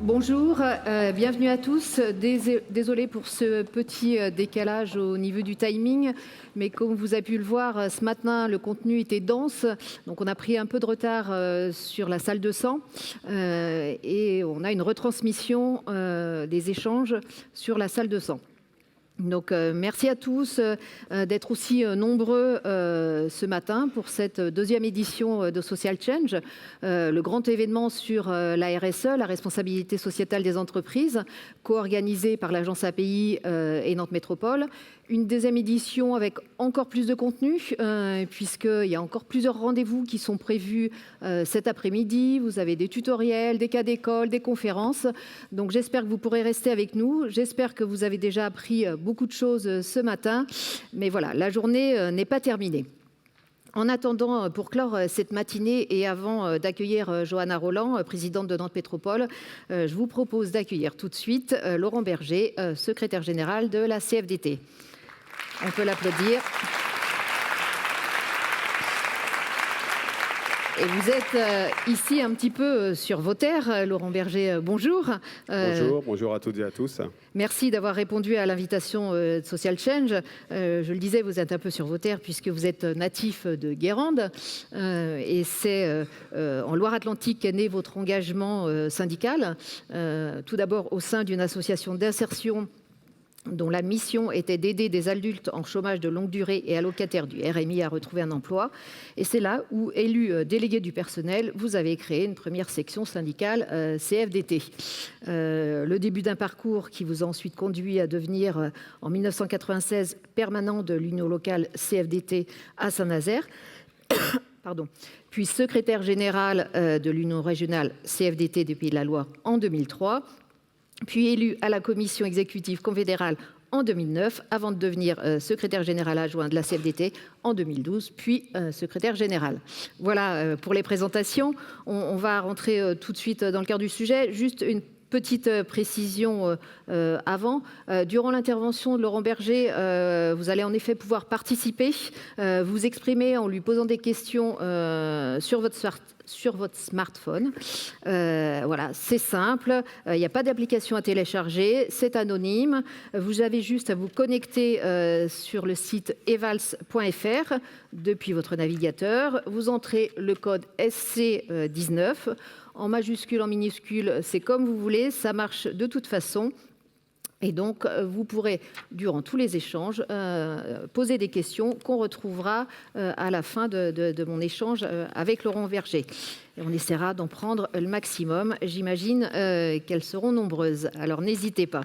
Bonjour, bienvenue à tous. Désolée pour ce petit décalage au niveau du timing, mais comme vous avez pu le voir, ce matin, le contenu était dense, donc on a pris un peu de retard sur la salle de sang et on a une retransmission des échanges sur la salle de sang. Donc merci à tous d'être aussi nombreux ce matin pour cette deuxième édition de Social Change, le grand événement sur la RSE, la responsabilité sociétale des entreprises, co-organisé par l'agence API et Nantes Métropole. Une deuxième édition avec encore plus de contenu, puisqu'il y a encore plusieurs rendez-vous qui sont prévus cet après-midi. Vous avez des tutoriels, des cas d'école, des conférences. Donc j'espère que vous pourrez rester avec nous. J'espère que vous avez déjà appris beaucoup de choses ce matin. Mais voilà, la journée n'est pas terminée. En attendant, pour clore cette matinée et avant d'accueillir Johanna Roland, présidente de Nantes Métropole, je vous propose d'accueillir tout de suite Laurent Berger, secrétaire général de la CFDT. On peut l'applaudir. Et vous êtes ici un petit peu sur vos terres, Laurent Berger, bonjour. Bonjour à toutes et à tous. Merci d'avoir répondu à l'invitation de Social Change. Je le disais, vous êtes un peu sur vos terres puisque vous êtes natif de Guérande. Et c'est en Loire-Atlantique qu'est né votre engagement syndical. Tout d'abord au sein d'une association d'insertion dont la mission était d'aider des adultes en chômage de longue durée et allocataires du RMI à retrouver un emploi. Et c'est là où, élu délégué du personnel, vous avez créé une première section syndicale CFDT. Le début d'un parcours qui vous a ensuite conduit à devenir, en 1996, permanent de l'union locale CFDT à Saint-Nazaire. Pardon. Puis secrétaire général de l'union régionale CFDT des Pays de la Loire en 2003. Puis élu à la commission exécutive confédérale en 2009, avant de devenir secrétaire général adjoint de la CFDT en 2012, puis secrétaire général. Voilà pour les présentations. On va rentrer tout de suite dans le cœur du sujet. Juste une petite précision avant. Durant l'intervention de Laurent Berger, vous allez en effet pouvoir participer, vous exprimer en lui posant des questions sur votre smartphone. Voilà, c'est simple, il n'y a pas d'application à télécharger, c'est anonyme. Vous avez juste à vous connecter sur le site evals.fr depuis votre navigateur. Vous entrez le code SC19. En majuscule, en minuscule, c'est comme vous voulez, ça marche de toute façon. Et donc, vous pourrez, durant tous les échanges, poser des questions qu'on retrouvera à la fin de mon échange avec Laurent Berger. Et on essaiera d'en prendre le maximum. J'imagine qu'elles seront nombreuses. Alors, n'hésitez pas.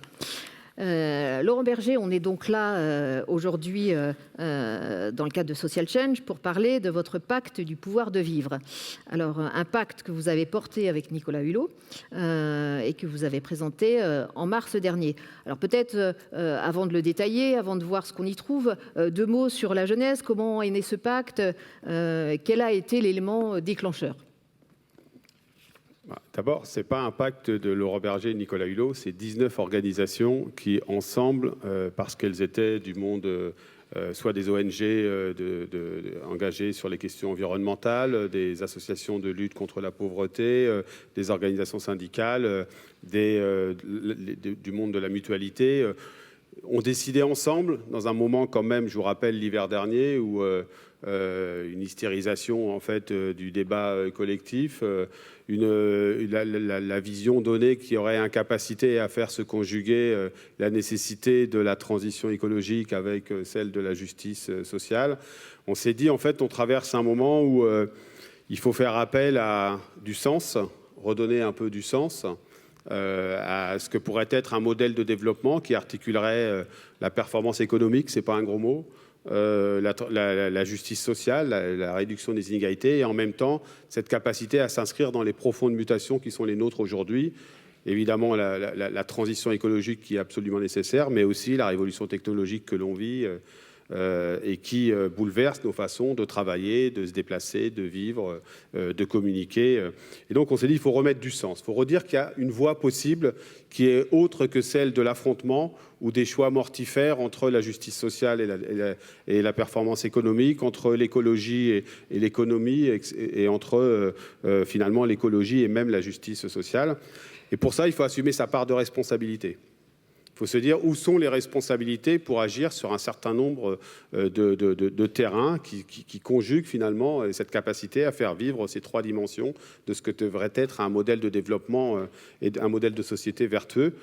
Laurent Berger, on est donc là aujourd'hui dans le cadre de Social Change pour parler de votre pacte du pouvoir de vivre. Alors, un pacte que vous avez porté avec Nicolas Hulot et que vous avez présenté en mars dernier. Alors peut-être, avant de le détailler, avant de voir ce qu'on y trouve, deux mots sur la genèse. Comment est né ce pacte? Quel a été l'élément déclencheur? D'abord, ce n'est pas un pacte de Laurent Berger et Nicolas Hulot, c'est 19 organisations qui, ensemble, parce qu'elles étaient du monde, soit des ONG engagées sur les questions environnementales, des associations de lutte contre la pauvreté, des organisations syndicales, du monde de la mutualité, ont décidé ensemble, dans un moment quand même, je vous rappelle l'hiver dernier, où une hystérisation en fait du débat collectif, la vision donnée qui aurait incapacité à faire se conjuguer la nécessité de la transition écologique avec celle de la justice sociale. On s'est dit en fait on traverse un moment où il faut faire appel à du sens, redonner un peu du sens à ce que pourrait être un modèle de développement qui articulerait la performance économique, c'est pas un gros mot, la justice sociale, la réduction des inégalités et en même temps cette capacité à s'inscrire dans les profondes mutations qui sont les nôtres aujourd'hui. Évidemment la transition écologique qui est absolument nécessaire, mais aussi la révolution technologique que l'on vit et qui bouleversent nos façons de travailler, de se déplacer, de vivre, de communiquer. Et donc on s'est dit il faut remettre du sens, il faut redire qu'il y a une voie possible qui est autre que celle de l'affrontement ou des choix mortifères entre la justice sociale et la performance économique, entre l'écologie et l'économie, et entre finalement l'écologie et même la justice sociale. Et pour ça, il faut assumer sa part de responsabilité. Il faut se dire où sont les responsabilités pour agir sur un certain nombre de terrains qui conjuguent finalement cette capacité à faire vivre ces trois dimensions de ce que devrait être un modèle de développement et un modèle de société vertueux.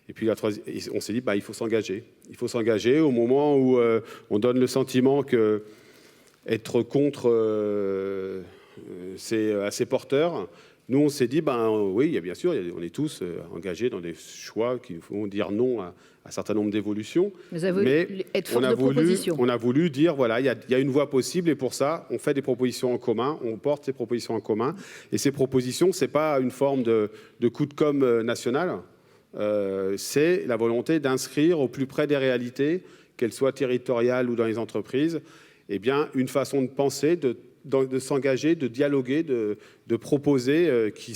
Et puis on s'est dit il faut s'engager. Il faut s'engager au moment où on donne le sentiment que être contre, c'est assez porteur. Nous, on s'est dit, oui, bien sûr, on est tous engagés dans des choix qui font dire non à un certain nombre d'évolutions. Mais on a voulu dire, voilà, il y a une voie possible et pour ça, on fait des propositions en commun, on porte ces propositions en commun. Et ces propositions, ce n'est pas une forme de coup de com' national, c'est la volonté d'inscrire au plus près des réalités, qu'elles soient territoriales ou dans les entreprises, une façon de penser, de s'engager, de dialoguer, de proposer qui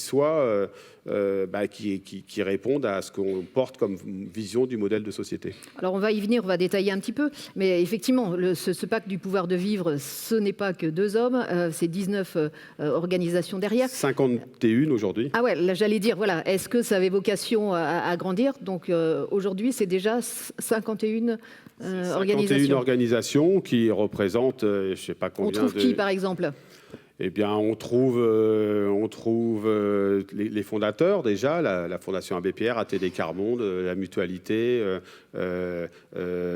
répondent à ce qu'on porte comme vision du modèle de société. Alors on va y venir, on va détailler un petit peu, mais effectivement, ce pacte du pouvoir de vivre, ce n'est pas que 2 hommes, c'est 19 organisations derrière. 51 aujourd'hui. Ah ouais, là j'allais dire, voilà, est-ce que ça avait vocation à grandir? Donc aujourd'hui, c'est déjà 51 organisations. 51 organisations qui représentent, je ne sais pas combien. On trouve qui, par exemple? On trouve les fondateurs déjà, la Fondation Abbé Pierre, ATD Quart Monde, la Mutualité,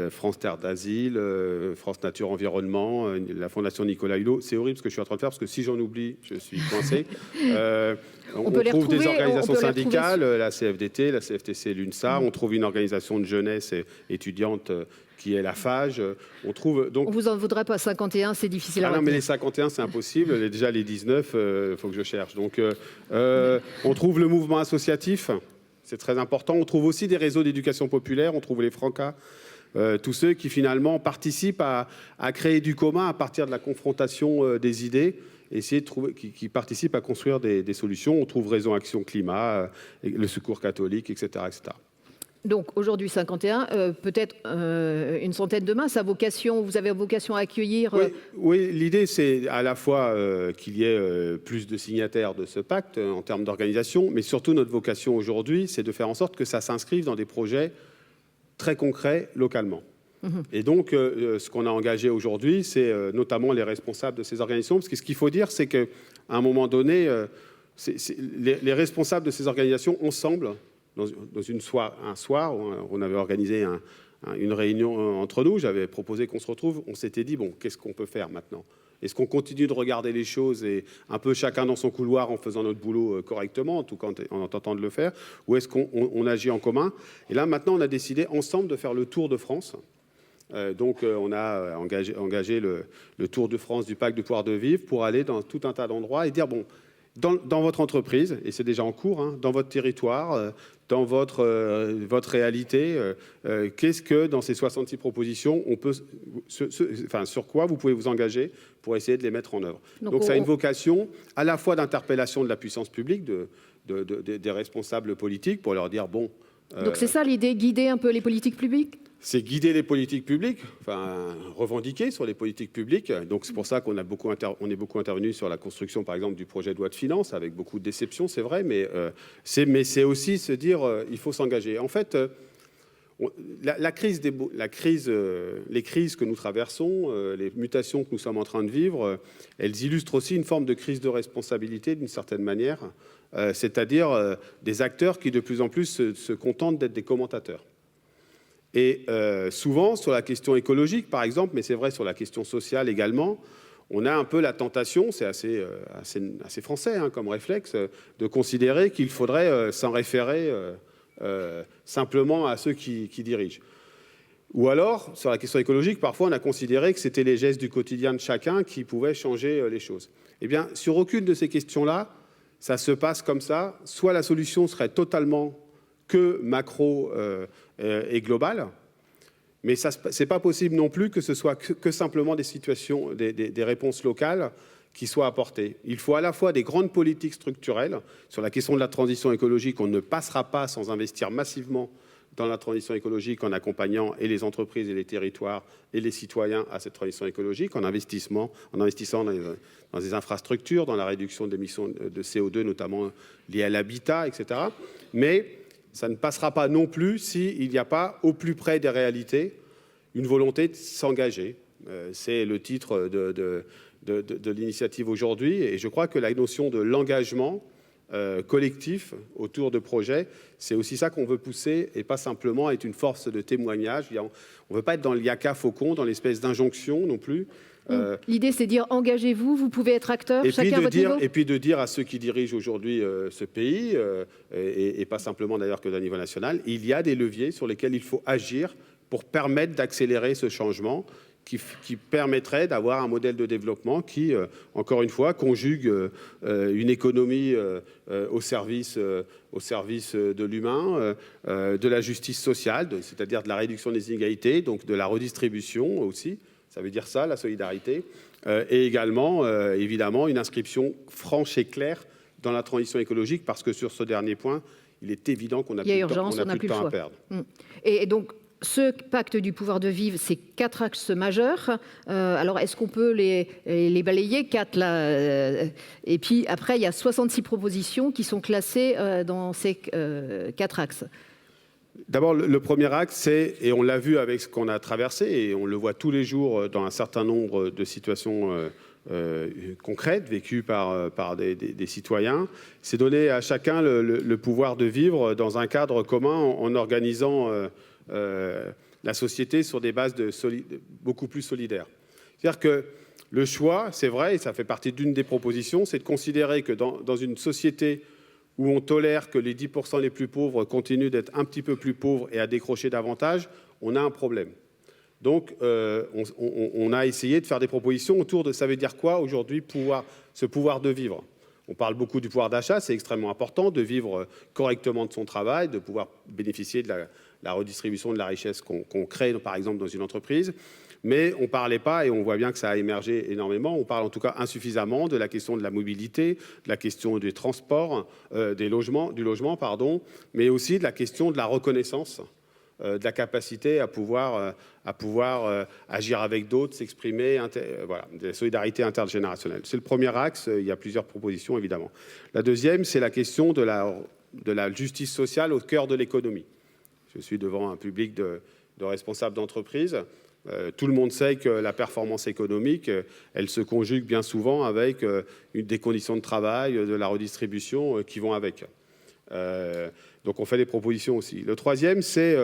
France Terre d'Asile, France Nature Environnement, la Fondation Nicolas Hulot. C'est horrible ce que je suis en train de faire parce que si j'en oublie, je suis coincé. On trouve des organisations syndicales, la CFDT, la CFTC, l'UNSA. On trouve une organisation de jeunesse étudiante qui est la FAGE. On vous en voudrait pas 51, c'est difficile à retenir. Non, mais les 51, c'est impossible. Déjà, les 19, il faut que je cherche. Donc, on trouve le mouvement associatif, c'est très important. On trouve aussi des réseaux d'éducation populaire, on trouve les Francas, tous ceux qui, finalement, participent à créer du commun à partir de la confrontation des idées, essayer de trouver, qui participent à construire des solutions. On trouve Raison Action Climat, le Secours catholique, etc., etc. Donc aujourd'hui 51, peut-être une centaine demain. Vous avez vocation à accueillir. Oui, l'idée c'est à la fois qu'il y ait plus de signataires de ce pacte en termes d'organisation, mais surtout notre vocation aujourd'hui, c'est de faire en sorte que ça s'inscrive dans des projets très concrets localement. Et donc, ce qu'on a engagé aujourd'hui, c'est notamment les responsables de ces organisations, parce que ce qu'il faut dire, c'est qu'à un moment donné, les responsables de ces organisations ensemble. Dans un soir, on avait organisé une réunion entre nous, j'avais proposé qu'on se retrouve, on s'était dit, qu'est-ce qu'on peut faire maintenant? Est-ce qu'on continue de regarder les choses et un peu chacun dans son couloir en faisant notre boulot correctement, en tout cas en tentant de le faire, ou est-ce qu'on agit en commun? Et là, maintenant, on a décidé ensemble de faire le tour de France. Donc, on a engagé le tour de France du pacte du pouvoir de vivre pour aller dans tout un tas d'endroits et dire, dans votre entreprise, et c'est déjà en cours, dans votre territoire, dans votre réalité, qu'est-ce que dans ces 66 propositions, sur quoi vous pouvez vous engager pour essayer de les mettre en œuvre. Donc ça a une vocation à la fois d'interpellation de la puissance publique, des responsables politiques, pour leur dire donc c'est ça l'idée, guider un peu les politiques publiques? C'est guider les politiques publiques, revendiquer sur les politiques publiques. Donc c'est pour ça qu'on est beaucoup intervenu sur la construction, par exemple, du projet de loi de finances, avec beaucoup de déceptions, c'est vrai, mais c'est aussi se dire il faut s'engager. En fait, les crises que nous traversons, les mutations que nous sommes en train de vivre, elles illustrent aussi une forme de crise de responsabilité, d'une certaine manière, c'est-à-dire des acteurs qui de plus en plus se contentent d'être des commentateurs. Et souvent, sur la question écologique, par exemple, mais c'est vrai sur la question sociale également, on a un peu la tentation, c'est assez français comme réflexe, de considérer qu'il faudrait s'en référer simplement à ceux qui dirigent. Ou alors, sur la question écologique, parfois on a considéré que c'était les gestes du quotidien de chacun qui pouvaient changer les choses. Eh bien, sur aucune de ces questions-là, ça se passe comme ça. Soit la solution serait totalement que macro et globale, Mais ce n'est pas possible non plus que ce soit que simplement des situations, des réponses locales qui soient apportées. Il faut à la fois des grandes politiques structurelles. Sur la question de la transition écologique, on ne passera pas sans investir massivement dans la transition écologique en accompagnant et les entreprises et les territoires et les citoyens à cette transition écologique, en investissant dans des infrastructures, dans la réduction d'émissions de CO2, notamment liées à l'habitat, etc. Mais ça ne passera pas non plus s'il n'y a pas, au plus près des réalités, une volonté de s'engager. C'est le titre de l'initiative aujourd'hui. Et je crois que la notion de l'engagement collectif autour de projets, c'est aussi ça qu'on veut pousser et pas simplement être une force de témoignage. On ne veut pas être dans le yaka faucon, dans l'espèce d'injonction non plus. L'idée, c'est de dire engagez-vous, vous pouvez être acteur, chacun à votre niveau. Et puis de dire à ceux qui dirigent aujourd'hui ce pays, et pas simplement d'ailleurs que d'un niveau national, il y a des leviers sur lesquels il faut agir pour permettre d'accélérer ce changement qui permettrait d'avoir un modèle de développement qui, encore une fois, conjugue une économie au service de l'humain, de la justice sociale, c'est-à-dire de la réduction des inégalités, donc de la redistribution aussi. Ça veut dire ça, la solidarité, et également, évidemment, une inscription franche et claire dans la transition écologique, parce que sur ce dernier point, il est évident qu'on n'a plus de temps à perdre. Et donc, ce pacte du pouvoir de vivre, c'est 4 axes majeurs. Alors, est-ce qu'on peut les balayer 4 là et puis après, il y a 66 propositions qui sont classées dans ces 4 axes. D'abord, le premier axe, c'est, et on l'a vu avec ce qu'on a traversé, et on le voit tous les jours dans un certain nombre de situations concrètes vécues par des citoyens, c'est donner à chacun le pouvoir de vivre dans un cadre commun en organisant la société sur des bases beaucoup plus solidaires. C'est-à-dire que le choix, c'est vrai, et ça fait partie d'une des propositions, c'est de considérer que dans une société où on tolère que les 10% les plus pauvres continuent d'être un petit peu plus pauvres et à décrocher davantage, on a un problème. Donc, on a essayé de faire des propositions autour de ça veut dire quoi aujourd'hui, ce pouvoir de vivre. On parle beaucoup du pouvoir d'achat, c'est extrêmement important, de vivre correctement de son travail, de pouvoir bénéficier de la redistribution de la richesse qu'on crée, par exemple, dans une entreprise. Mais on ne parlait pas, et on voit bien que ça a émergé énormément, on parle en tout cas insuffisamment de la question de la mobilité, de la question des transports, du logement, mais aussi de la question de la reconnaissance, de la capacité à pouvoir agir avec d'autres, s'exprimer, voilà, de la solidarité intergénérationnelle. C'est le premier axe, il y a plusieurs propositions évidemment. La deuxième, c'est la question de la justice sociale au cœur de l'économie. Je suis devant un public de responsables d'entreprise. Tout le monde sait que la performance économique, elle se conjugue bien souvent avec des conditions de travail, de la redistribution qui vont avec. Donc on fait des propositions aussi. Le troisième, c'est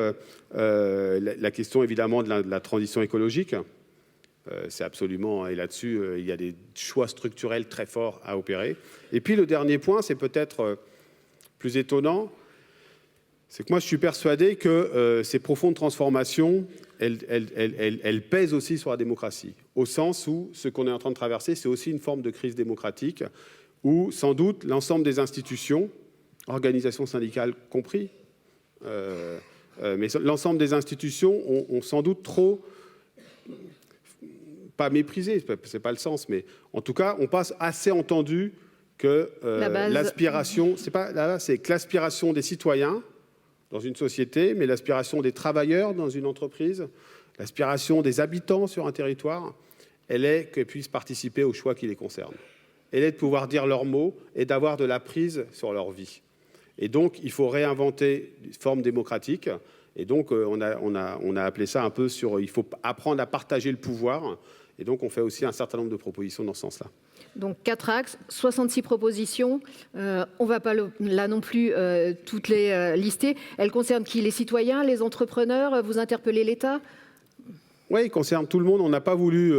la question évidemment de la transition écologique. C'est absolument, et là-dessus, il y a des choix structurels très forts à opérer. Et puis le dernier point, c'est peut-être plus étonnant, c'est que moi je suis persuadé que ces profondes transformations, elles pèsent aussi sur la démocratie, au sens où ce qu'on est en train de traverser, c'est aussi une forme de crise démocratique, où sans doute l'ensemble des institutions, organisations syndicales compris, mais l'ensemble des institutions ont sans doute trop, pas méprisé, c'est pas le sens, mais en tout cas, on passe assez entendu que l'aspiration, c'est que l'aspiration des citoyens dans une société, mais l'aspiration des travailleurs dans une entreprise, l'aspiration des habitants sur un territoire, elle est qu'ils puissent participer aux choix qui les concernent. Elle est de pouvoir dire leurs mots et d'avoir de la prise sur leur vie. Et donc, il faut réinventer une forme démocratique. Et donc, on a appelé ça un peu il faut apprendre à partager le pouvoir. Et donc, on fait aussi un certain nombre de propositions dans ce sens-là. Donc 4 axes, 66 propositions. On ne va pas là non plus toutes les lister. Elles concernent qui? Les citoyens, les entrepreneurs? Vous interpellez l'État? Oui, il concerne tout le monde. On n'a pas voulu.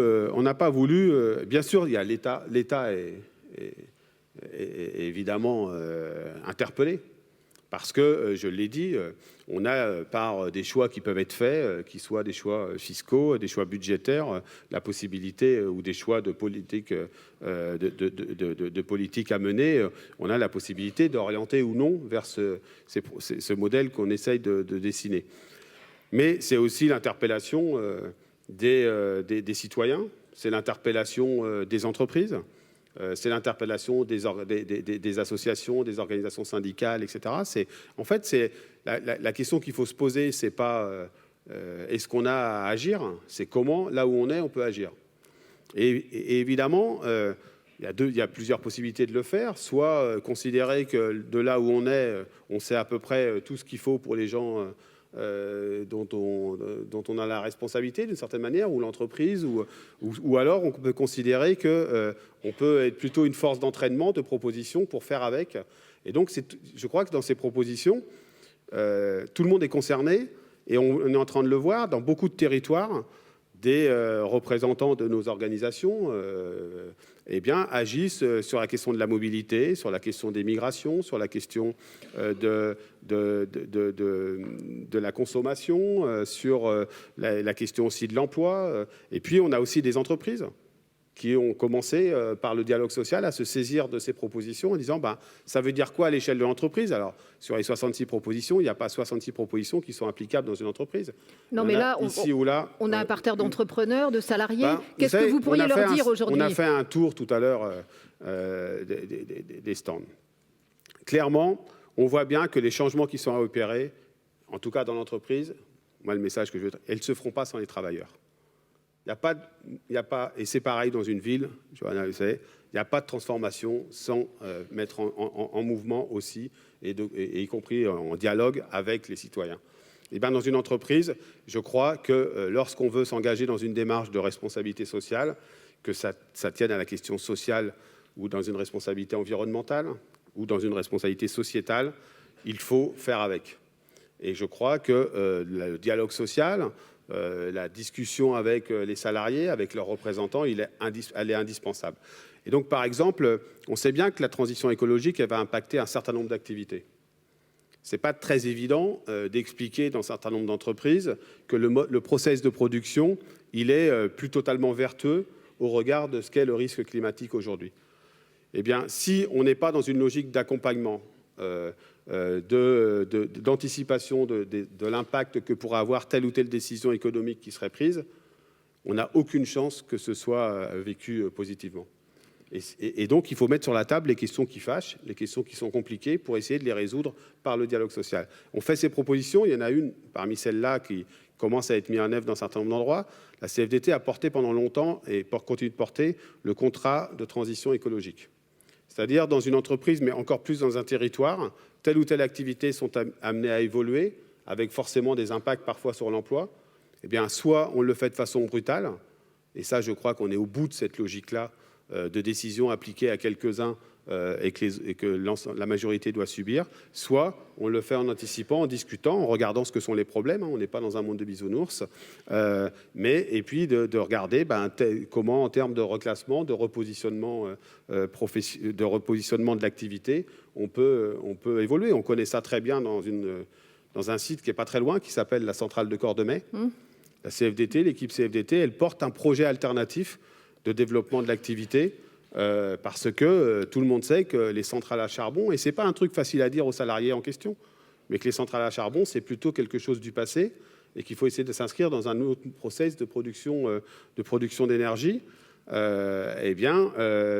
Bien sûr, il y a l'État. L'État est évidemment interpellé. Parce que, je l'ai dit, on a par des choix qui peuvent être faits, qui soient des choix fiscaux, des choix budgétaires, la possibilité ou des choix de politique, de politique à mener, on a la possibilité d'orienter ou non vers ce modèle qu'on essaye de dessiner. Mais c'est aussi l'interpellation des citoyens, c'est l'interpellation des entreprises, c'est l'interpellation des associations, des organisations syndicales, etc. En fait, c'est la question qu'il faut se poser, c'est pas est-ce qu'on a à agir, c'est comment, là où on est, on peut agir. Et évidemment, il y a plusieurs possibilités de le faire. Soit considérer que de là où on est, on sait à peu près tout ce qu'il faut pour les gens dont on a la responsabilité d'une certaine manière, ou l'entreprise, ou alors on peut considérer qu'on peut être plutôt une force d'entraînement, de proposition pour faire avec. Et donc, je crois que dans ces propositions, tout le monde est concerné, et on est en train de le voir dans beaucoup de territoires. Des représentants de nos organisations eh bien, agissent sur la question de la mobilité, sur la question des migrations, sur la question de la consommation, sur la question aussi de l'emploi. Et puis, on a aussi des entreprises qui ont commencé par le dialogue social à se saisir de ces propositions en disant ça veut dire quoi à l'échelle de l'entreprise? Alors, sur les 66 propositions, il n'y a pas 66 propositions qui sont applicables dans une entreprise. Non, mais là, ici ou là, on a un parterre d'entrepreneurs, de salariés. Qu'est-ce que vous pourriez leur dire aujourd'hui? On a fait un tour tout à l'heure des stands. Clairement, on voit bien que les changements qui sont à opérer, en tout cas dans l'entreprise, moi, le message que je veux dire, elles ne se feront pas sans les travailleurs. Il n'y a pas, et c'est pareil dans une ville, Johanna le sait, il n'y a pas de transformation sans mettre en mouvement aussi, et y compris en dialogue avec les citoyens. Et bien dans une entreprise, je crois que lorsqu'on veut s'engager dans une démarche de responsabilité sociale, que ça tienne à la question sociale ou dans une responsabilité environnementale ou dans une responsabilité sociétale, il faut faire avec. Et je crois que le dialogue social, la discussion avec les salariés, avec leurs représentants, elle est indispensable. Et donc, par exemple, on sait bien que la transition écologique, elle va impacter un certain nombre d'activités. Ce n'est pas très évident d'expliquer dans un certain nombre d'entreprises que le process de production, il est plus totalement vertueux au regard de ce qu'est le risque climatique aujourd'hui. Eh bien, si on n'est pas dans une logique d'accompagnement, d'anticipation de l'impact que pourrait avoir telle ou telle décision économique qui serait prise, on n'a aucune chance que ce soit vécu positivement. Et donc, il faut mettre sur la table les questions qui fâchent, les questions qui sont compliquées, pour essayer de les résoudre par le dialogue social. On fait ces propositions, il y en a une parmi celles-là qui commence à être mise en œuvre dans un certain nombre d'endroits. La CFDT a porté pendant longtemps, et continue de porter, le contrat de transition écologique. C'est-à-dire dans une entreprise, mais encore plus dans un territoire, telle ou telle activité sont amenées à évoluer, avec forcément des impacts parfois sur l'emploi. Eh bien, soit on le fait de façon brutale, et ça, je crois qu'on est au bout de cette logique-là, de décisions appliquées à quelques-uns et que la majorité doit subir, soit on le fait en anticipant, en discutant, en regardant ce que sont les problèmes. On n'est pas dans un monde de bisounours, et puis de regarder comment, en termes de reclassement, de repositionnement, de l'activité, on peut évoluer. On connaît ça très bien dans un site qui n'est pas très loin, qui s'appelle la centrale de Cordemais. La CFDT, l'équipe CFDT, elle porte un projet alternatif de développement de l'activité, parce que tout le monde sait que les centrales à charbon, et ce n'est pas un truc facile à dire aux salariés en question, mais que les centrales à charbon, c'est plutôt quelque chose du passé, et qu'il faut essayer de s'inscrire dans un autre process de production d'énergie. Eh bien,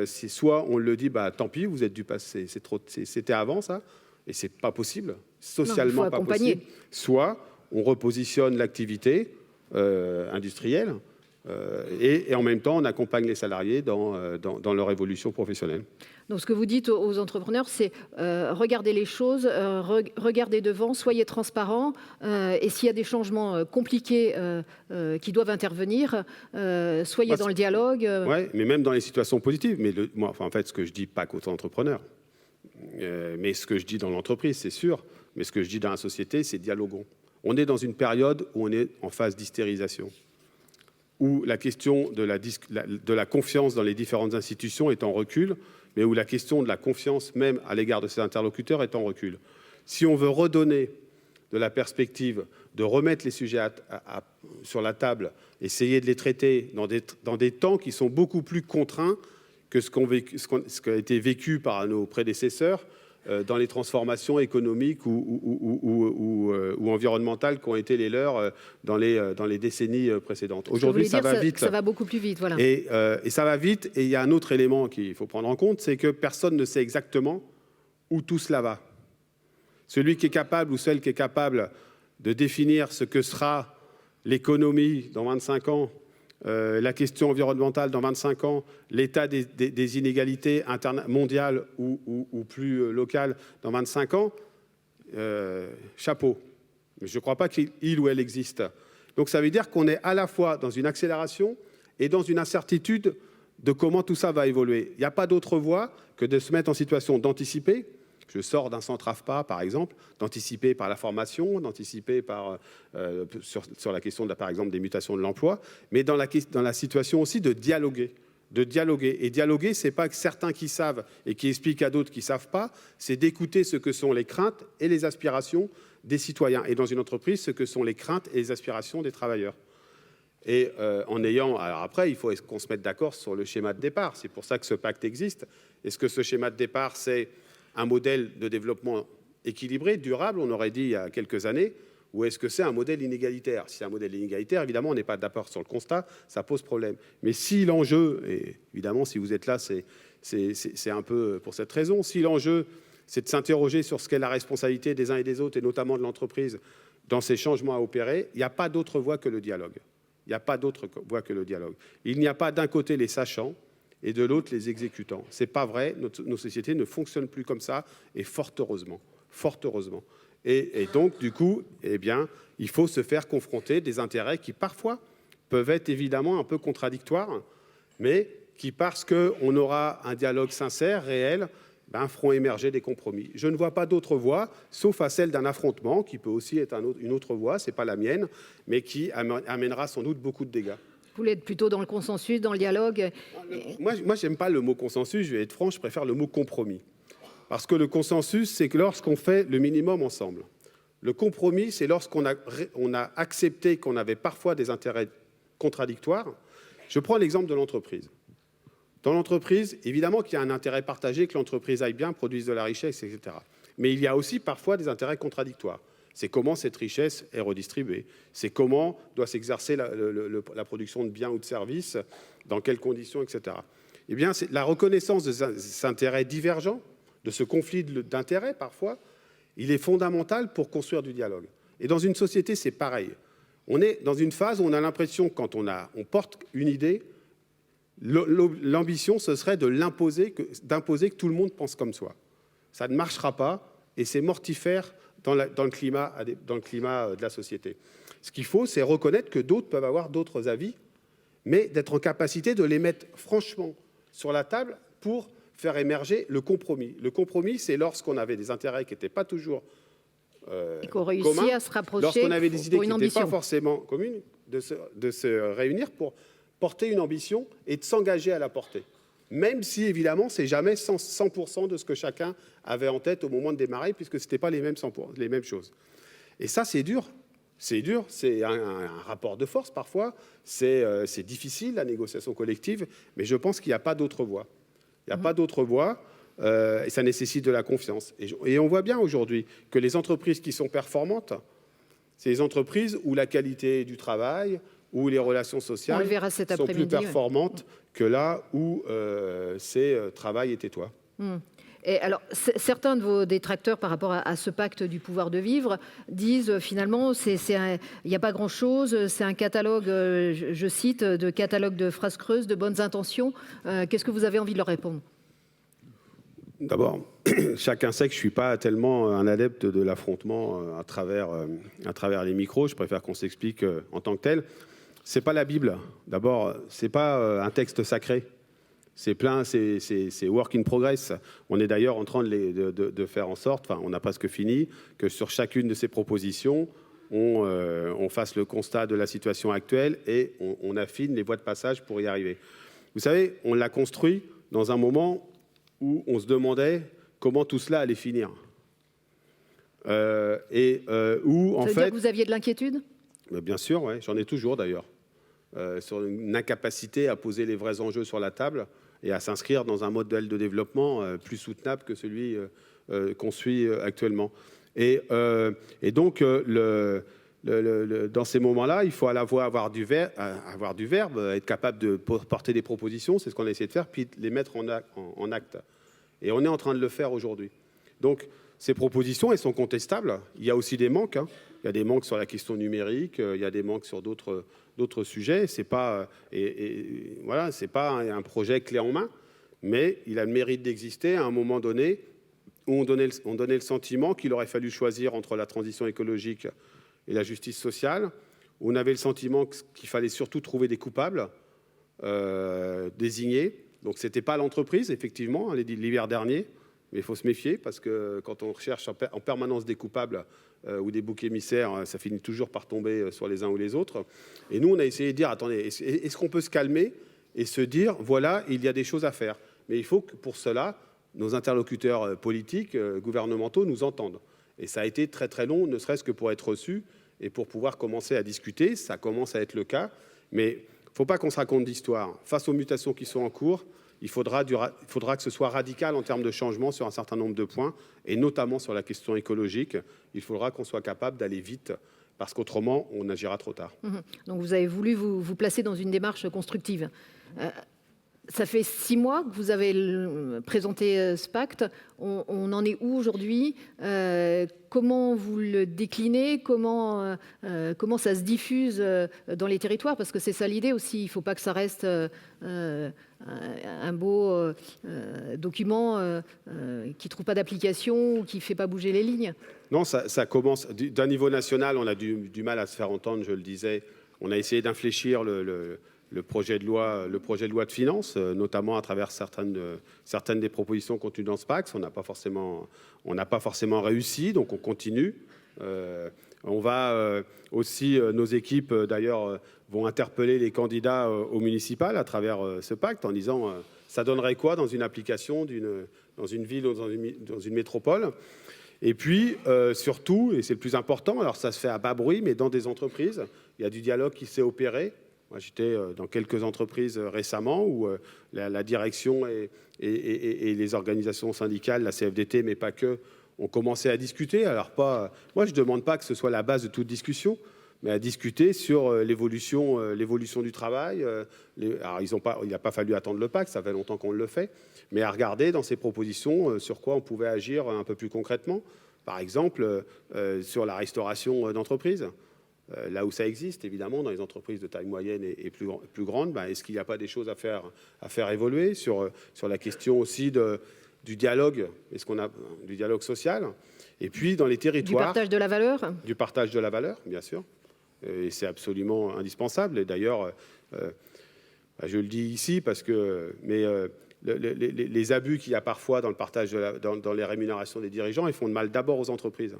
c'est soit on le dit, tant pis, vous êtes du passé, c'était avant ça, et c'est pas possible, socialement pas possible. Soit on repositionne l'activité industrielle, et en même temps, on accompagne les salariés dans leur évolution professionnelle. Donc, ce que vous dites aux entrepreneurs, c'est regardez les choses, regardez devant, soyez transparents, et s'il y a des changements compliqués qui doivent intervenir, soyez dans le dialogue. Oui, mais même dans les situations positives. Mais moi, en fait, ce que je dis, pas qu'aux entrepreneurs, mais ce que je dis dans l'entreprise, c'est sûr, mais ce que je dis dans la société, c'est dialoguons. On est dans une période où on est en phase d'hystérisation, où la question de la confiance dans les différentes institutions est en recul, mais où la question de la confiance même à l'égard de ses interlocuteurs est en recul. Si on veut redonner de la perspective, de remettre les sujets sur la table, essayer de les traiter dans des temps qui sont beaucoup plus contraints que ce qui a été vécu par nos prédécesseurs, dans les transformations économiques ou environnementales qui ont été les leurs dans les décennies précédentes. Aujourd'hui, ça va vite. Ça va beaucoup plus vite, voilà. Et ça va vite. Et il y a un autre élément qu'il faut prendre en compte, c'est que personne ne sait exactement où tout cela va. Celui qui est capable ou celle qui est capable de définir ce que sera l'économie dans 25 ans, la question environnementale dans 25 ans, l'état des inégalités mondiales ou plus locales dans 25 ans, chapeau. Mais je ne crois pas qu'il ou elle existe. Donc ça veut dire qu'on est à la fois dans une accélération et dans une incertitude de comment tout ça va évoluer. Il n'y a pas d'autre voie que de se mettre en situation d'anticiper. Je sors d'un centre AFPA, par exemple, d'anticiper par la formation, d'anticiper sur la question, par exemple, des mutations de l'emploi, mais dans la situation aussi de dialoguer. Et dialoguer, ce n'est pas que certains qui savent et qui expliquent à d'autres qui ne savent pas, c'est d'écouter ce que sont les craintes et les aspirations des citoyens. Et dans une entreprise, ce que sont les craintes et les aspirations des travailleurs. Et alors après, il faut qu'on se mette d'accord sur le schéma de départ. C'est pour ça que ce pacte existe. Est-ce que ce schéma de départ, c'est un modèle de développement équilibré, durable, on aurait dit il y a quelques années, ou est-ce que c'est un modèle inégalitaire? Si c'est un modèle inégalitaire, évidemment, on n'est pas d'accord sur le constat, ça pose problème. Mais si l'enjeu, et évidemment, si vous êtes là, c'est un peu pour cette raison, si l'enjeu, c'est de s'interroger sur ce qu'est la responsabilité des uns et des autres, et notamment de l'entreprise, dans ces changements à opérer, il n'y a pas d'autre voie que le dialogue. Il n'y a pas d'autre voie que le dialogue. Il n'y a pas d'un côté les sachants, et de l'autre les exécutants. Ce n'est pas vrai, nos sociétés ne fonctionnent plus comme ça, et fort heureusement. Fort heureusement. Et donc, du coup, eh bien, il faut se faire confronter des intérêts qui, parfois, peuvent être évidemment un peu contradictoires, mais qui, parce qu'on aura un dialogue sincère, réel, feront émerger des compromis. Je ne vois pas d'autre voie, sauf à celle d'un affrontement, qui peut aussi être une autre voie, ce n'est pas la mienne, mais qui amènera sans doute beaucoup de dégâts. Vous voulez être plutôt dans le consensus, dans le dialogue? Moi, je n'aime pas le mot consensus, je vais être franc, je préfère le mot compromis. Parce que le consensus, c'est que lorsqu'on fait le minimum ensemble. Le compromis, c'est lorsqu'on a accepté qu'on avait parfois des intérêts contradictoires. Je prends l'exemple de l'entreprise. Dans l'entreprise, évidemment qu'il y a un intérêt partagé, que l'entreprise aille bien, produise de la richesse, etc. Mais il y a aussi parfois des intérêts contradictoires. C'est comment cette richesse est redistribuée. C'est comment doit s'exercer la production de biens ou de services, dans quelles conditions, etc. Eh bien, c'est la reconnaissance de ces intérêts divergents, de ce conflit d'intérêts parfois, il est fondamental pour construire du dialogue. Et dans une société, c'est pareil. On est dans une phase où on a l'impression, quand on porte une idée, l'ambition, ce serait d'imposer que tout le monde pense comme soi. Ça ne marchera pas et c'est mortifère dans le climat de la société. Ce qu'il faut, c'est reconnaître que d'autres peuvent avoir d'autres avis, mais d'être en capacité de les mettre franchement sur la table pour faire émerger le compromis. Le compromis, c'est lorsqu'on avait des intérêts qui n'étaient pas toujours communs, à se rapprocher lorsqu'on avait des idées qui n'étaient pas forcément communes, de se réunir pour porter une ambition et de s'engager à la porter. Même si, évidemment, c'est jamais 100% de ce que chacun avait en tête au moment de démarrer, puisque ce n'était pas les mêmes choses. Et ça, c'est dur. C'est dur, c'est un rapport de force parfois, c'est difficile, la négociation collective, mais je pense qu'il n'y a pas d'autre voie. Il n'y a pas d'autre voie, et ça nécessite de la confiance. Et on voit bien aujourd'hui que les entreprises qui sont performantes, c'est les entreprises où la qualité du travail, où les relations sociales sont plus performantes que là où c'est travail et tais-toi. Et alors, certains de vos détracteurs par rapport à ce pacte du pouvoir de vivre disent finalement il n'y a pas grand-chose, c'est un catalogue, je cite, de catalogue de phrases creuses, de bonnes intentions. Qu'est-ce que vous avez envie de leur répondre? D'abord, chacun sait que je ne suis pas tellement un adepte de l'affrontement à travers les micros. Je préfère qu'on s'explique en tant que tel. Ce n'est pas la Bible. D'abord, ce n'est pas un texte sacré. C'est work in progress. On est d'ailleurs en train de faire en sorte, enfin, on a presque fini, que sur chacune de ces propositions, on fasse le constat de la situation actuelle et on affine les voies de passage pour y arriver. Vous savez, on l'a construit dans un moment où on se demandait comment tout cela allait finir. Où, en fait... Ça veut dire que vous aviez de l'inquiétude ? Bien sûr, ouais, j'en ai toujours d'ailleurs. Sur une incapacité à poser les vrais enjeux sur la table et à s'inscrire dans un modèle de développement plus soutenable que celui qu'on suit actuellement. Et donc, dans ces moments-là, il faut à la fois avoir du verbe, être capable de porter des propositions, c'est ce qu'on a essayé de faire, puis les mettre en acte. Et on est en train de le faire aujourd'hui. Donc, ces propositions, elles sont contestables. Il y a aussi des manques. Hein. Il y a des manques sur la question numérique, il y a des manques sur d'autres sujets. C'est pas, voilà, c'est pas un projet clé en main, mais il a le mérite d'exister à un moment donné où on donnait le sentiment qu'il aurait fallu choisir entre la transition écologique et la justice sociale, où on avait le sentiment qu'il fallait surtout trouver des coupables désignés. Donc ce n'était pas l'entreprise, effectivement, on l'a dit l'hiver dernier, mais il faut se méfier parce que quand on recherche en permanence des coupables ou des boucs émissaires, ça finit toujours par tomber sur les uns ou les autres. Et nous, on a essayé de dire, attendez, est-ce qu'on peut se calmer et se dire, voilà, il y a des choses à faire. Mais il faut que pour cela, nos interlocuteurs politiques, gouvernementaux, nous entendent. Et ça a été très très long, ne serait-ce que pour être reçu et pour pouvoir commencer à discuter. Ça commence à être le cas, mais il ne faut pas qu'on se raconte d'histoire. Face aux mutations qui sont en cours, il faudra que ce soit radical en termes de changement sur un certain nombre de points, et notamment sur la question écologique. Il faudra qu'on soit capable d'aller vite, parce qu'autrement, on agira trop tard. Donc vous avez voulu vous placer dans une démarche constructive. Ça fait 6 mois que vous avez présenté ce pacte. On en est où aujourd'hui? Comment vous le déclinez? Comment ça se diffuse dans les territoires? Parce que c'est ça l'idée aussi. Il ne faut pas que ça reste un beau document qui ne trouve pas d'application ou qui ne fait pas bouger les lignes. Non, ça commence. D'un niveau national, on a du mal à se faire entendre, je le disais. On a essayé d'infléchir le projet de loi de finances, notamment à travers certaines des propositions contenues dans ce pacte. On n'a pas forcément réussi, donc on continue. On va aussi, nos équipes d'ailleurs vont interpeller les candidats au municipal à travers ce pacte en disant ça donnerait quoi dans une application dans une ville ou dans une métropole. Et puis surtout, et c'est le plus important, alors ça se fait à bas bruit, mais dans des entreprises, il y a du dialogue qui s'est opéré. Moi, j'étais dans quelques entreprises récemment où la direction et les organisations syndicales, la CFDT, mais pas que, ont commencé à discuter. Alors moi, je ne demande pas que ce soit la base de toute discussion, mais à discuter sur l'évolution du travail. Alors, il n'a pas fallu attendre le pacte, ça fait longtemps qu'on le fait, mais à regarder dans ces propositions sur quoi on pouvait agir un peu plus concrètement. Par exemple, sur la restauration d'entreprise. Là où ça existe, évidemment, dans les entreprises de taille moyenne et plus grande, est-ce qu'il n'y a pas des choses à faire évoluer sur la question aussi du dialogue, du dialogue social, et puis dans les territoires. Du partage de la valeur. Du partage de la valeur, bien sûr. Et c'est absolument indispensable. Et d'ailleurs, je le dis ici parce que, les abus qu'il y a parfois dans le partage dans les rémunérations des dirigeants, ils font de mal d'abord aux entreprises.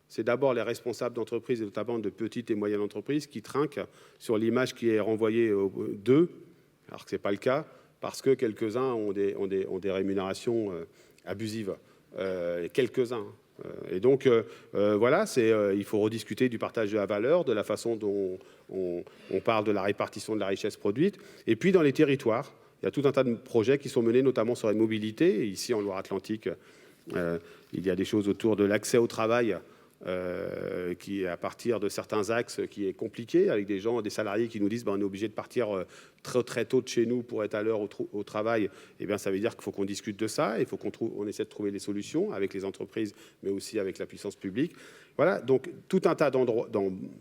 C'est d'abord les responsables d'entreprises, et notamment de petites et moyennes entreprises, qui trinquent sur l'image qui est renvoyée d'eux, alors que ce n'est pas le cas, parce que quelques-uns ont des rémunérations abusives. Quelques-uns. Et donc, voilà, il faut rediscuter du partage de la valeur, de la façon dont on parle de la répartition de la richesse produite. Et puis, dans les territoires, il y a tout un tas de projets qui sont menés, notamment sur la mobilité. Et ici, en Loire-Atlantique, il y a des choses autour de l'accès au travail, qui, à partir de certains axes, qui est compliqué, avec des salariés qui nous disent on est obligé de partir très, très tôt de chez nous pour être à l'heure au travail. Eh bien, ça veut dire qu'il faut qu'on discute de ça, il faut qu'on essaie de trouver des solutions avec les entreprises, mais aussi avec la puissance publique. Voilà, donc tout un tas d'endroits,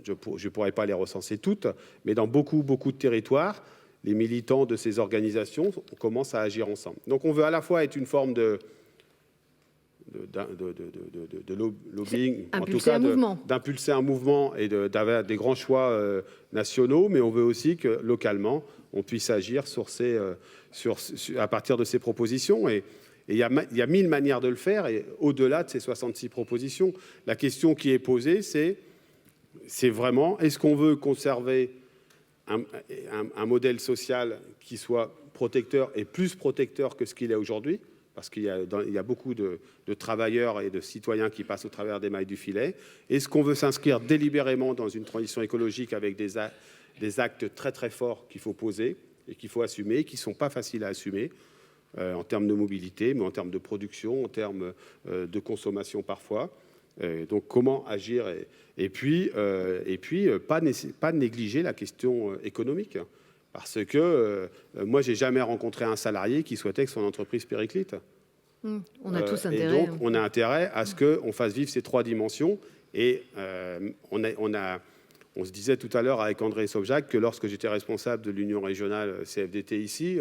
je ne pourrais pas les recenser toutes, mais dans beaucoup, beaucoup de territoires, les militants de ces organisations commencent à agir ensemble. Donc on veut à la fois être une forme de lobbying, en tout cas d'impulser un mouvement et d'avoir des grands choix nationaux, mais on veut aussi que localement, on puisse agir à partir de ces propositions. Et il y a 1000 manières de le faire, et au-delà de ces 66 propositions, la question qui est posée, c'est vraiment, est-ce qu'on veut conserver un modèle social qui soit protecteur et plus protecteur que ce qu'il est aujourd'hui, parce qu'il y a beaucoup de travailleurs et de citoyens qui passent au travers des mailles du filet. Est-ce qu'on veut s'inscrire délibérément dans une transition écologique avec des actes très très forts qu'il faut poser et qu'il faut assumer, qui ne sont pas faciles à assumer? en termes de mobilité, mais en termes de production, en termes de consommation parfois. Donc comment agir et puis pas négliger la question économique. Parce que moi, j'ai jamais rencontré un salarié qui souhaitait que son entreprise périclite. On a tous intérêt. Et donc, on a intérêt à ce qu'on fasse vivre ces trois dimensions. Et on se disait tout à l'heure avec André Sobjac que lorsque j'étais responsable de l'Union régionale CFDT ici,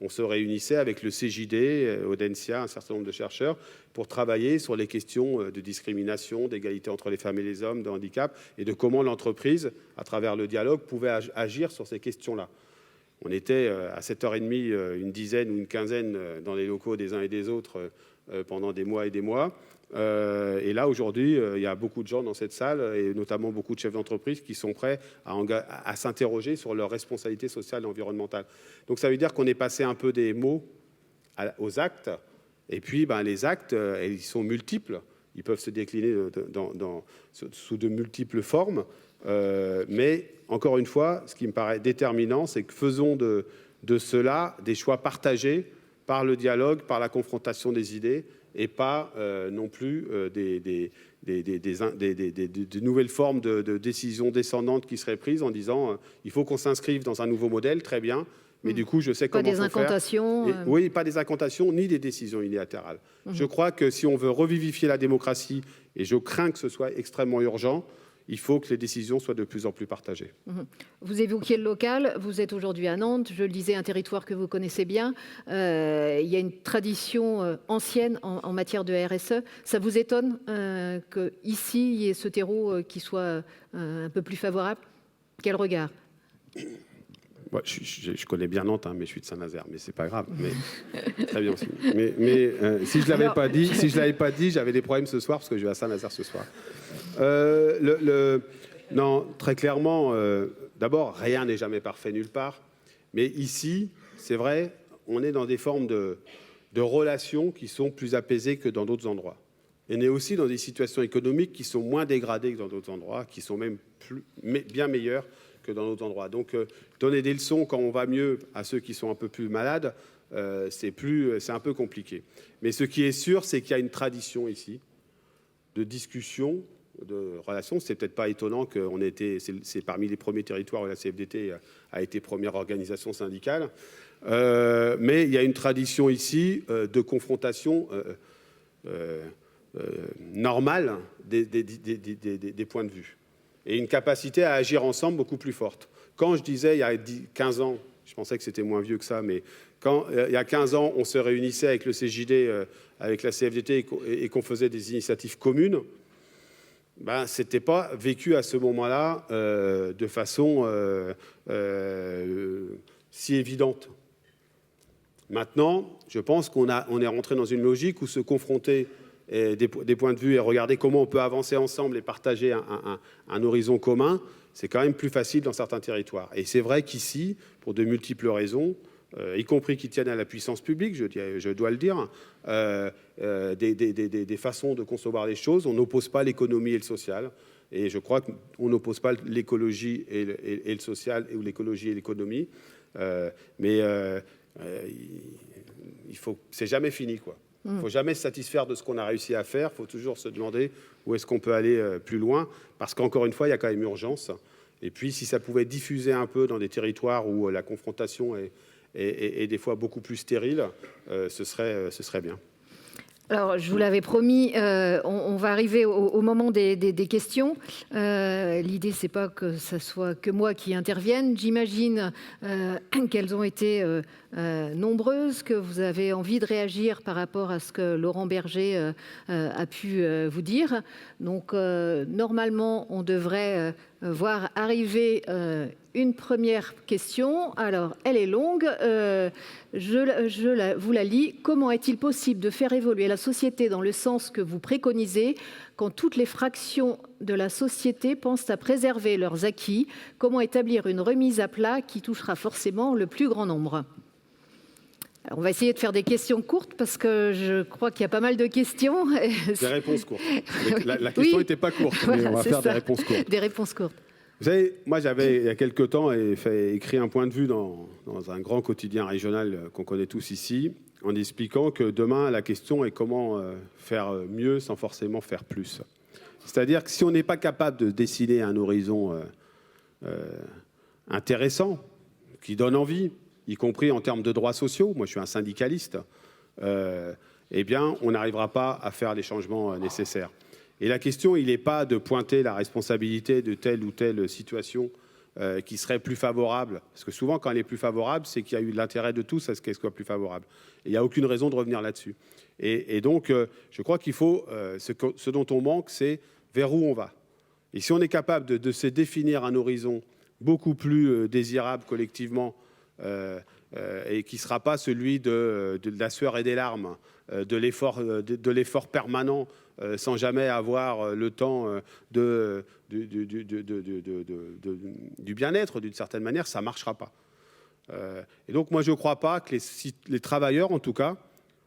on se réunissait avec le CJD, Audencia, un certain nombre de chercheurs, pour travailler sur les questions de discrimination, d'égalité entre les femmes et les hommes, de handicap, et de comment l'entreprise, à travers le dialogue, pouvait agir sur ces questions-là. On était à 7h30, une dizaine ou une quinzaine dans les locaux des uns et des autres pendant des mois et des mois. Et là, aujourd'hui, il y a beaucoup de gens dans cette salle, et notamment beaucoup de chefs d'entreprise qui sont prêts à s'interroger sur leur responsabilité sociale et environnementale. Donc ça veut dire qu'on est passé un peu des mots aux actes. Et puis, les actes, ils sont multiples. Ils peuvent se décliner sous de multiples formes. Mais encore une fois, ce qui me paraît déterminant, c'est que faisons de cela des choix partagés par le dialogue, par la confrontation des idées, et pas non plus des nouvelles formes de décisions descendantes qui seraient prises en disant il faut qu'on s'inscrive dans un nouveau modèle, très bien, mais du coup je sais comment faire. Pas des incantations. Oui, pas des incantations ni des décisions unilatérales. Je crois que si on veut revivifier la démocratie, et je crains que ce soit extrêmement urgent, il faut que les décisions soient de plus en plus partagées. Vous évoquiez le local, vous êtes aujourd'hui à Nantes, je le disais, un territoire que vous connaissez bien. Il y a une tradition ancienne en matière de RSE. Ça vous étonne qu'ici, il y ait ce terreau qui soit un peu plus favorable? Quel regard? Ouais, je connais bien Nantes, mais je suis de Saint-Nazaire, mais c'est pas grave. Mais, très bien aussi. Mais si je l'avais pas dit, j'avais des problèmes ce soir parce que je vais à Saint-Nazaire ce soir. Non, très clairement, d'abord, rien n'est jamais parfait nulle part. Mais ici, c'est vrai, on est dans des formes de relations qui sont plus apaisées que dans d'autres endroits. Et on est aussi dans des situations économiques qui sont moins dégradées que dans d'autres endroits, qui sont même bien meilleures que dans d'autres endroits. Donc, donner des leçons quand on va mieux à ceux qui sont un peu plus malades, c'est un peu compliqué. Mais ce qui est sûr, c'est qu'il y a une tradition ici de discussion, de relations. C'est peut-être pas étonnant qu'on ait été, c'est parmi les premiers territoires où la CFDT a été première organisation syndicale. Mais il y a une tradition ici de confrontation normale des points de vue. Et une capacité à agir ensemble beaucoup plus forte. Quand je disais, il y a 15 ans, je pensais que c'était moins vieux que ça, mais quand, il y a 15 ans, on se réunissait avec le CJD, avec la CFDT, et qu'on faisait des initiatives communes, ce n'était pas vécu à ce moment-là de façon si évidente. Maintenant, je pense qu'on est rentré dans une logique où se confronter des points de vue et regarder comment on peut avancer ensemble et partager un horizon commun, c'est quand même plus facile dans certains territoires. Et c'est vrai qu'ici, pour de multiples raisons, y compris qui tiennent à la puissance publique, je dois le dire, des façons de concevoir les choses, on n'oppose pas l'économie et le social. Et je crois qu'on n'oppose pas l'écologie et le social, ou l'écologie et l'économie. Mais c'est jamais fini, quoi. Il ne faut jamais se satisfaire de ce qu'on a réussi à faire. Il faut toujours se demander où est-ce qu'on peut aller plus loin. Parce qu'encore une fois, il y a quand même urgence. Et puis, si ça pouvait diffuser un peu dans des territoires où la confrontation est des fois beaucoup plus stérile, ce serait bien. Alors, je vous l'avais promis, on va arriver au moment des questions. L'idée, c'est pas que ce soit que moi qui intervienne. J'imagine qu'elles ont été nombreuses, que vous avez envie de réagir par rapport à ce que Laurent Berger a pu vous dire. Donc, normalement, on devrait voir arriver une première question. Alors, elle est longue. Vous la lis. Comment est-il possible de faire évoluer la société dans le sens que vous préconisez quand toutes les fractions de la société pensent à préserver leurs acquis? Comment établir une remise à plat qui touchera forcément le plus grand nombre? Alors, on va essayer de faire des questions courtes parce que je crois qu'il y a pas mal de questions. Des réponses courtes. La question n'était pas courte, mais on va faire des réponses courtes. Des réponses courtes. Vous savez, moi j'avais il y a quelque temps écrit un point de vue dans un grand quotidien régional qu'on connaît tous ici. en expliquant que demain, la question est comment faire mieux sans forcément faire plus. C'est-à-dire que si on n'est pas capable de dessiner un horizon intéressant, qui donne envie, y compris en termes de droits sociaux, moi je suis un syndicaliste, eh bien on n'arrivera pas à faire les changements nécessaires. Et la question, il n'est pas de pointer la responsabilité de telle ou telle situation qui serait plus favorable. Parce que souvent, quand elle est plus favorable, c'est qu'il y a eu de l'intérêt de tous à ce qu'elle soit plus favorable. Et il n'y a aucune raison de revenir là-dessus. Et donc, je crois qu'il faut, ce dont on manque, c'est vers où on va. Et si on est capable de se définir un horizon beaucoup plus désirable collectivement, et qui ne sera pas celui de la sueur et des larmes, de l'effort permanent, sans jamais avoir le temps du bien-être, d'une certaine manière, ça ne marchera pas. Et donc, moi, je ne crois pas que les travailleurs, en tout cas,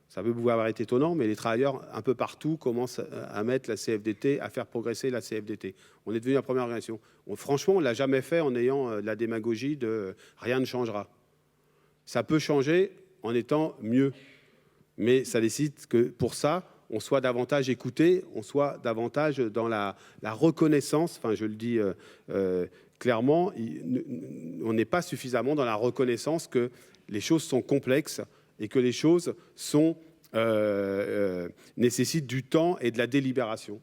ça peut pouvoir être étonnant, mais les travailleurs, un peu partout, commencent à mettre la CFDT, à faire progresser la CFDT. On est devenu la première organisation. Franchement, on ne l'a jamais fait en ayant la démagogie de « rien ne changera ». Ça peut changer en étant mieux, mais ça décide que pour ça, on soit davantage écouté, on soit davantage dans la reconnaissance, enfin je le dis clairement, on n'est pas suffisamment dans la reconnaissance que les choses sont complexes et que les choses nécessitent du temps et de la délibération.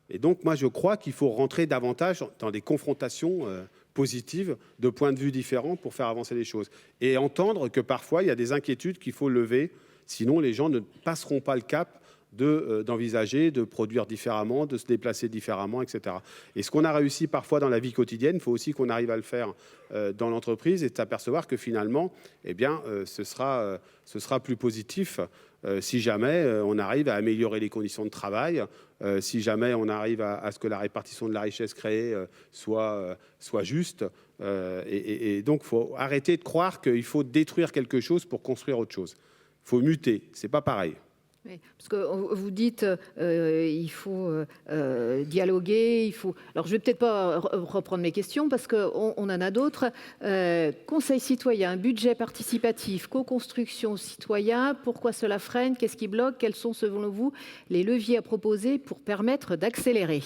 Et donc moi je crois qu'il faut rentrer davantage dans des confrontations positives de points de vue différents pour faire avancer les choses. Et entendre que parfois il y a des inquiétudes qu'il faut lever, sinon les gens ne passeront pas le cap d'envisager, de produire différemment, de se déplacer différemment, etc. Et ce qu'on a réussi parfois dans la vie quotidienne, il faut aussi qu'on arrive à le faire dans l'entreprise et de s'apercevoir que finalement, eh bien, ce sera plus positif si jamais on arrive à améliorer les conditions de travail, si jamais on arrive à ce que la répartition de la richesse créée soit juste. Et donc, il faut arrêter de croire qu'il faut détruire quelque chose pour construire autre chose. Il faut muter, c'est pas pareil. Oui, parce que vous dites il faut dialoguer, il faut. Alors je vais peut-être pas reprendre mes questions parce qu'on en a d'autres. Conseil citoyen, budget participatif, co-construction citoyen. Pourquoi cela freine? Qu'est-ce qui bloque? Quels sont selon vous les leviers à proposer pour permettre d'accélérer?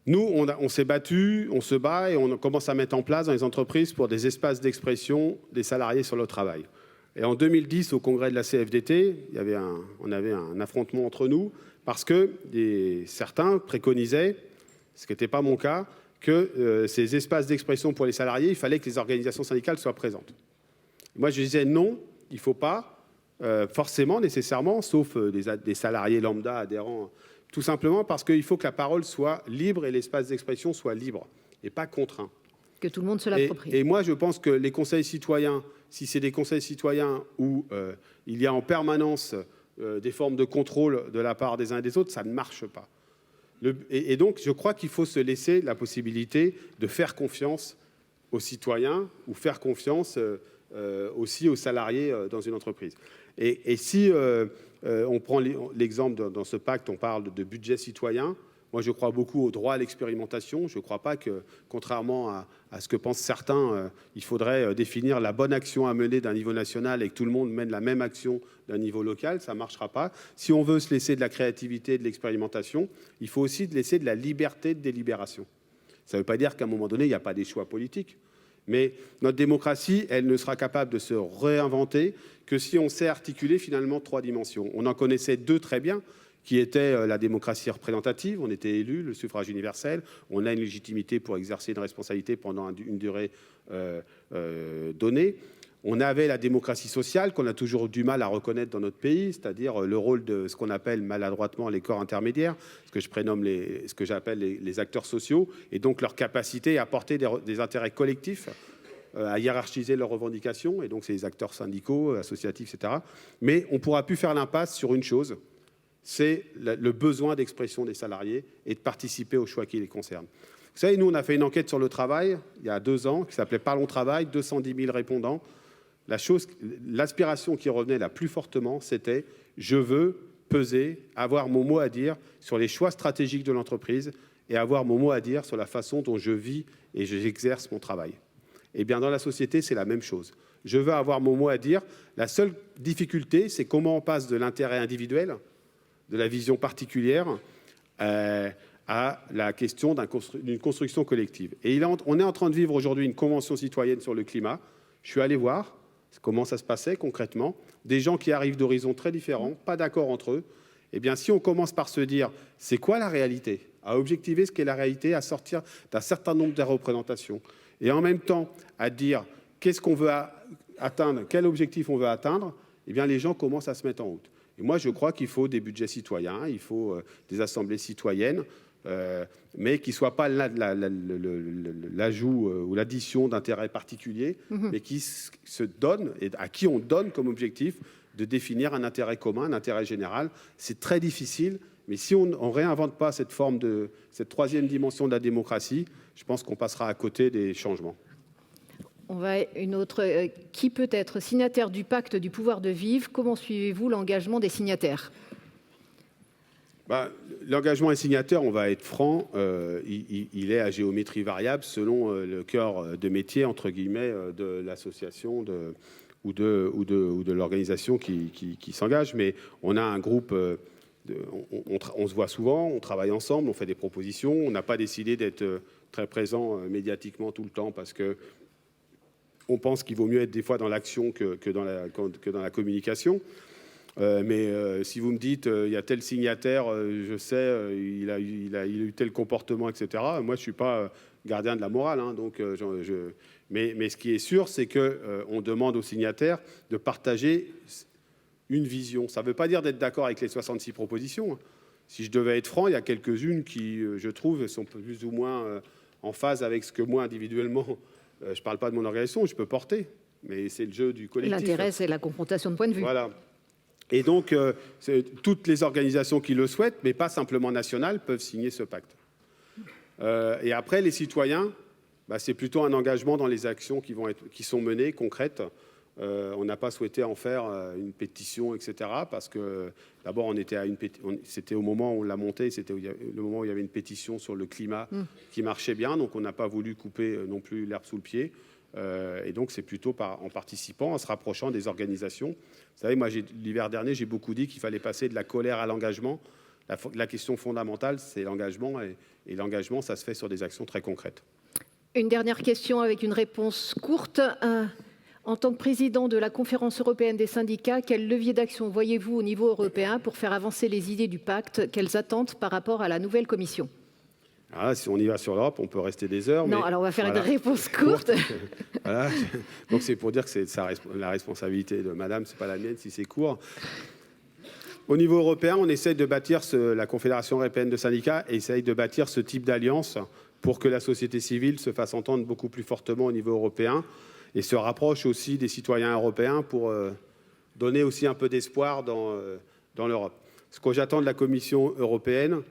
Nous, on s'est battu, on se bat et on commence à mettre en place dans les entreprises pour des espaces d'expression des salariés sur le travail. Et en 2010, au congrès de la CFDT, on avait un affrontement entre nous parce que certains préconisaient, ce qui n'était pas mon cas, que ces espaces d'expression pour les salariés, il fallait que les organisations syndicales soient présentes. Moi, je disais non, il ne faut pas forcément, nécessairement, sauf des salariés lambda adhérents. Tout simplement parce qu'il faut que la parole soit libre et l'espace d'expression soit libre et pas contraint. Que tout le monde se l'approprie. Et moi, je pense que les conseils citoyens, si c'est des conseils citoyens où il y a en permanence des formes de contrôle de la part des uns et des autres, ça ne marche pas. Et donc, je crois qu'il faut se laisser la possibilité de faire confiance aux citoyens ou faire confiance aussi aux salariés dans une entreprise. Et si on prend l'exemple dans ce pacte, on parle de budget citoyen. Moi, je crois beaucoup au droit à l'expérimentation. Je ne crois pas que, contrairement à ce que pensent certains, il faudrait définir la bonne action à mener d'un niveau national et que tout le monde mène la même action d'un niveau local. Ça ne marchera pas. Si on veut se laisser de la créativité et de l'expérimentation, il faut aussi laisser de la liberté de délibération. Ça ne veut pas dire qu'à un moment donné, il n'y a pas des choix politiques. Mais notre démocratie, elle ne sera capable de se réinventer que si on sait articuler finalement 3 dimensions. On en connaissait 2 très bien, qui étaient la démocratie représentative, on était élus, le suffrage universel, on a une légitimité pour exercer une responsabilité pendant une durée donnée. On avait la démocratie sociale qu'on a toujours du mal à reconnaître dans notre pays, c'est-à-dire le rôle de ce qu'on appelle maladroitement les corps intermédiaires, ce que je prénomme ce que j'appelle les acteurs sociaux, et donc leur capacité à porter des intérêts collectifs, à hiérarchiser leurs revendications, et donc c'est les acteurs syndicaux, associatifs, etc. Mais on ne pourra plus faire l'impasse sur une chose, c'est le besoin d'expression des salariés et de participer aux choix qui les concernent. Vous savez, nous, on a fait une enquête sur le travail il y a 2 ans qui s'appelait « Parlons travail », 210 000 répondants. L'aspiration qui revenait la plus fortement, c'était « je veux peser, avoir mon mot à dire sur les choix stratégiques de l'entreprise et avoir mon mot à dire sur la façon dont je vis et j'exerce mon travail ». Eh bien, dans la société, c'est la même chose. Je veux avoir mon mot à dire. La seule difficulté, c'est comment on passe de l'intérêt individuel, de la vision particulière, à la question d'une construction collective. Et on est en train de vivre aujourd'hui une convention citoyenne sur le climat. Je suis allé voir comment ça se passait concrètement. Des gens qui arrivent d'horizons très différents, pas d'accord entre eux. Eh bien, si on commence par se dire, c'est quoi la réalité ? À objectiver ce qu'est la réalité, à sortir d'un certain nombre de représentations. Et en même temps, à dire, qu'est-ce qu'on veut atteindre, quel objectif on veut atteindre, eh bien, les gens commencent à se mettre en route. Et moi, je crois qu'il faut des budgets citoyens, il faut des assemblées citoyennes, mais qui ne soient pas l'ajout ou l'addition d'intérêts particuliers, mais qui se donnent, et à qui on donne comme objectif de définir un intérêt commun, un intérêt général. C'est très difficile, mais si on ne réinvente pas cette troisième dimension de la démocratie, je pense qu'on passera à côté des changements. On va une autre. Qui peut être signataire du pacte du pouvoir de vivre? Comment suivez-vous l'engagement des signataires? L'engagement des signataires, on va être franc, il est à géométrie variable selon le cœur de métier, entre guillemets, de l'association ou de l'organisation qui s'engage. Mais on a un groupe, on se voit souvent, on travaille ensemble, on fait des propositions. On n'a pas décidé d'être très présent médiatiquement tout le temps parce que on pense qu'il vaut mieux être des fois dans l'action que dans la communication. Mais si vous me dites il y a tel signataire, je sais, il a eu tel comportement, etc. Moi, je ne suis pas gardien de la morale. Hein, donc, mais ce qui est sûr, c'est qu'on demande aux signataires de partager une vision. Ça ne veut pas dire d'être d'accord avec les 66 propositions. Si je devais être franc, il y a quelques-unes qui, je trouve, sont plus ou moins en phase avec ce que moi, individuellement, je ne parle pas de mon organisation, je peux porter. Mais c'est le jeu du collectif. L'intérêt, c'est la confrontation de points de vue. Voilà. Et donc, toutes les organisations qui le souhaitent, mais pas simplement nationales, peuvent signer ce pacte. Et après, les citoyens, c'est plutôt un engagement dans les actions qui sont menées, concrètes. On n'a pas souhaité en faire une pétition, etc. Parce que, d'abord, c'était au moment où on l'a montée, c'était le moment où il y avait une pétition sur le climat qui marchait bien. Donc, on n'a pas voulu couper non plus l'herbe sous le pied. Et donc, c'est plutôt en participant, en se rapprochant des organisations. Vous savez, moi, l'hiver dernier, j'ai beaucoup dit qu'il fallait passer de la colère à l'engagement. La question fondamentale, c'est l'engagement. Et l'engagement, ça se fait sur des actions très concrètes. Une dernière question avec une réponse courte. En tant que président de la Conférence européenne des syndicats, quel levier d'action voyez-vous au niveau européen pour faire avancer les idées du pacte? Quelles attentes par rapport à la nouvelle Commission? Si on y va sur l'Europe, on peut rester des heures. Non, alors on va faire une réponse courte. Voilà. Donc c'est pour dire que c'est la responsabilité de madame, c'est pas la mienne si c'est court. Au niveau européen, on essaie de bâtir, la Confédération européenne de syndicats essaye de bâtir ce type d'alliance pour que la société civile se fasse entendre beaucoup plus fortement au niveau européen et se rapproche aussi des citoyens européens pour donner aussi un peu d'espoir dans l'Europe. Ce que j'attends de la Commission européenne,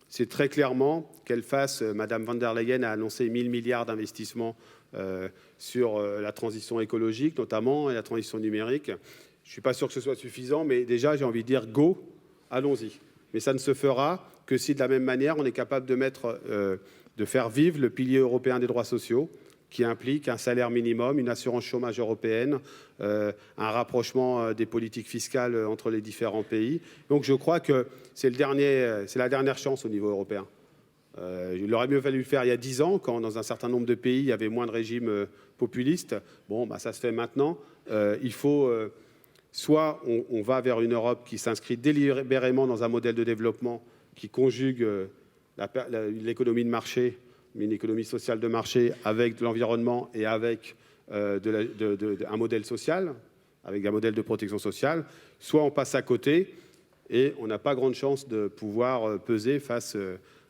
c'est très clairement qu'elle fasse, Madame von der Leyen a annoncé 1 000 milliards d'investissements sur la transition écologique notamment et la transition numérique. Je ne suis pas sûr que ce soit suffisant, mais déjà j'ai envie de dire go, allons-y. Mais ça ne se fera que si de la même manière on est capable de faire vivre le pilier européen des droits sociaux, qui implique un salaire minimum, une assurance chômage européenne, un rapprochement des politiques fiscales entre les différents pays. Donc je crois que c'est la dernière chance au niveau européen. Il aurait mieux fallu le faire il y a 10 ans, quand dans un certain nombre de pays, il y avait moins de régimes populistes. Bon, ça se fait maintenant. Il faut... soit on va vers une Europe qui s'inscrit délibérément dans un modèle de développement qui conjugue l'économie de marché, mais une économie sociale de marché avec de l'environnement et avec un modèle social, avec un modèle de protection sociale, soit on passe à côté et on n'a pas grande chance de pouvoir peser face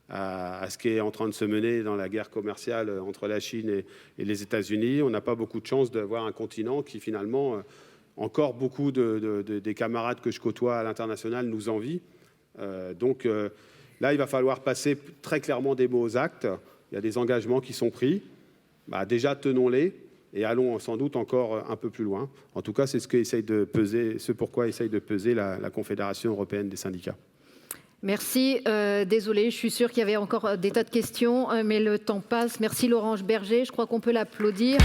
à ce qui est en train de se mener dans la guerre commerciale entre la Chine et les États-Unis. On n'a pas beaucoup de chance d'avoir un continent qui finalement, encore beaucoup des camarades que je côtoie à l'international nous envient. Donc là, il va falloir passer très clairement des mots aux actes. Il y a des engagements qui sont pris. Déjà, tenons-les et allons sans doute encore un peu plus loin. En tout cas, c'est ce pourquoi essaye de peser la Confédération européenne des syndicats. Merci. Désolée, je suis sûre qu'il y avait encore des tas de questions, mais le temps passe. Merci Laurence Berger, je crois qu'on peut l'applaudir.